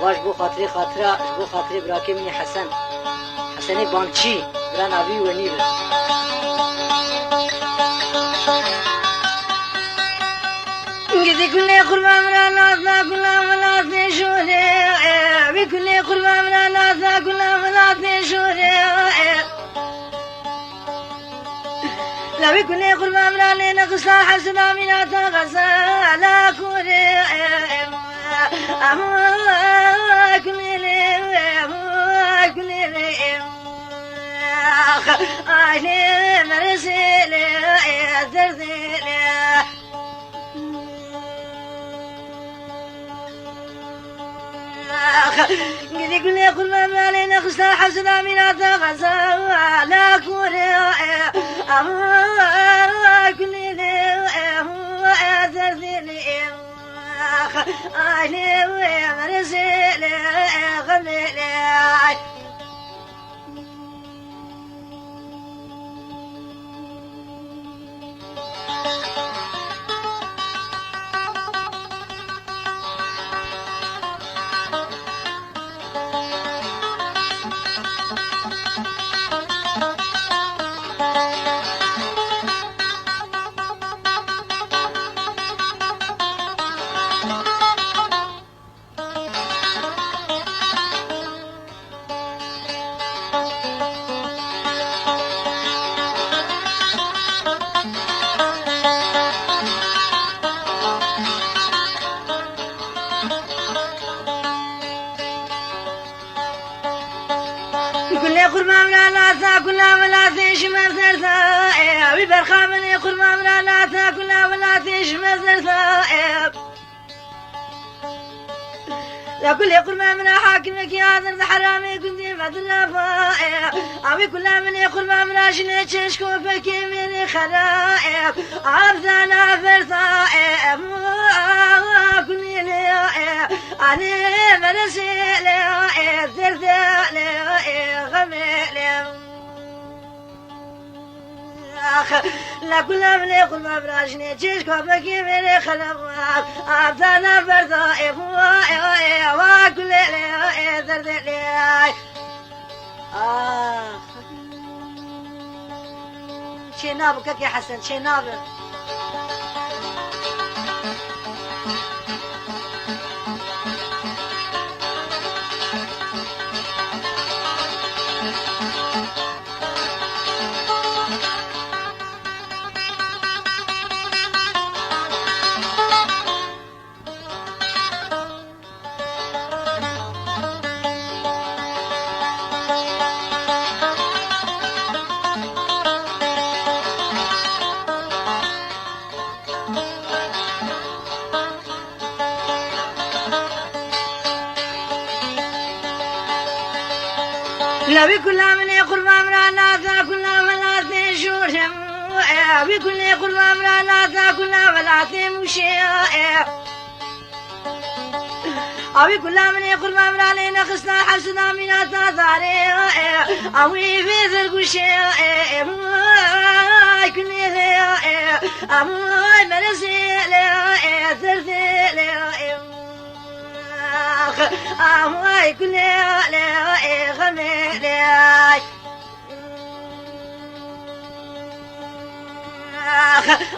واش بو خاطري براكي مني حسني بانشي برا نبي ونيل قدي كل قربة من الناس كل ولاد شوري بكل قربة من الناس كل ولاد شوري لا بكل قربة من علينا قصة حسنا من أتغسى لا كوري أهلي مرسلي زرزلي قدي كل قربة من علينا خستا حسنا من أتغسى لا كوري كل زرزلي أهلي مرسلي غملي كل قربة من الناس كل ولاد شمر زرزا ببرخا من قربة من الناس كل ولاد شمر زرزا لا كل قربة من حاكمك يا ذرد حرامي كنت مدلفا أبي كل من قربة من عشنة تشكو فكي من خرائب عبدنا فرصا كل أنا مرسل زرزال غمل لا كل من يقول ما براشني تشكو بكي من خلق عبدنا فرصا وكل زرزال شي نابك يا حسن شي نابك لا بكل من يقرب من الناس كل ولاد شورهم بكل قرب من الناس كل ولاد مشيا أبي كل من يقرب من علينا خسنا حسنا من التزاري أبي في ذرقشيا كل أبي مرسل زرزل أمي كل غملي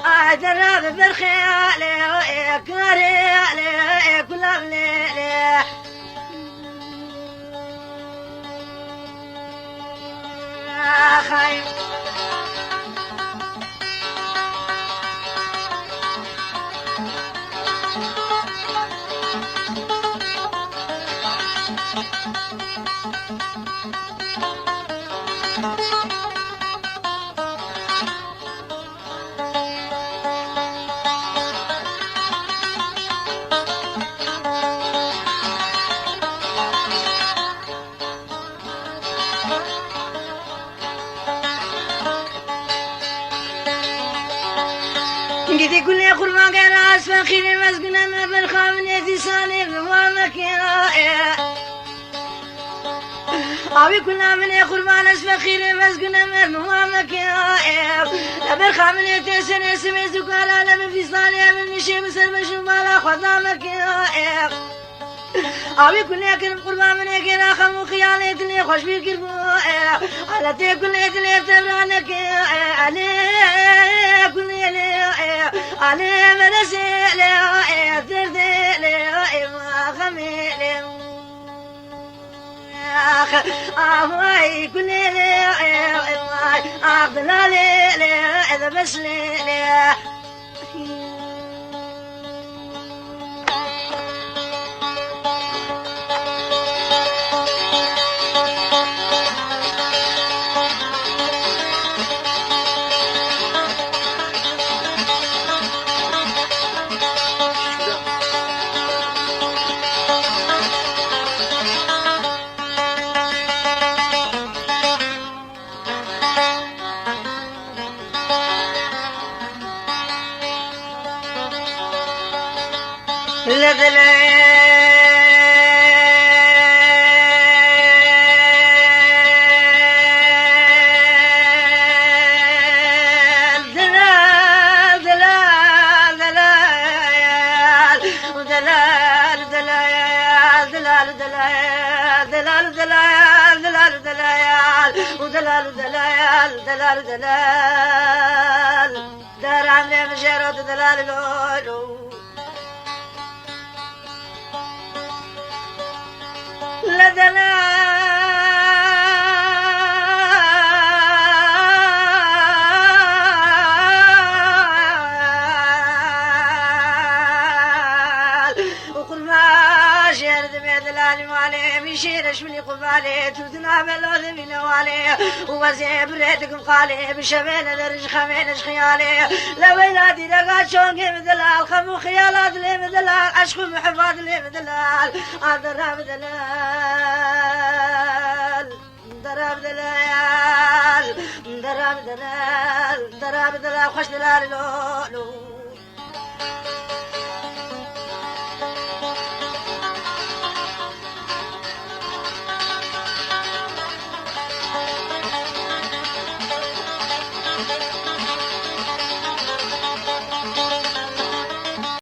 أدرب بالخيال كاري كل الليل خايف أسفخيني مسكنا ما بالخامنة تساني بمامك أبي كنا من قربان أسفخيني مسكنا ما بمامك بالخامنة تساني سمي زكالا لمن في صالي من نشي مسر بشمالا خضامك أبي كنا كرم قربان من كنا خمو خيالتني خوش بكربو على تكل تلي تبرانك علي كل علي مرسي لي تردي لي ما خمي أخوي كل أخذنا لي إذا بس لي دار عمري مشيرو دلال لولو لا دلال وقل ما شير دمي دلال مالي مشيرش مني قبالي تودنا بلوذ من والي ووزي بريتكم خالي بشبين درج خمينش خيالي لويلاتي لقات شونكي مدلال خمو خيالات لي مدلال عشق محفاد لي مدلال ضرب دلال ضرب دلال ضرب دلال ضرب دلال خوش دلال لولو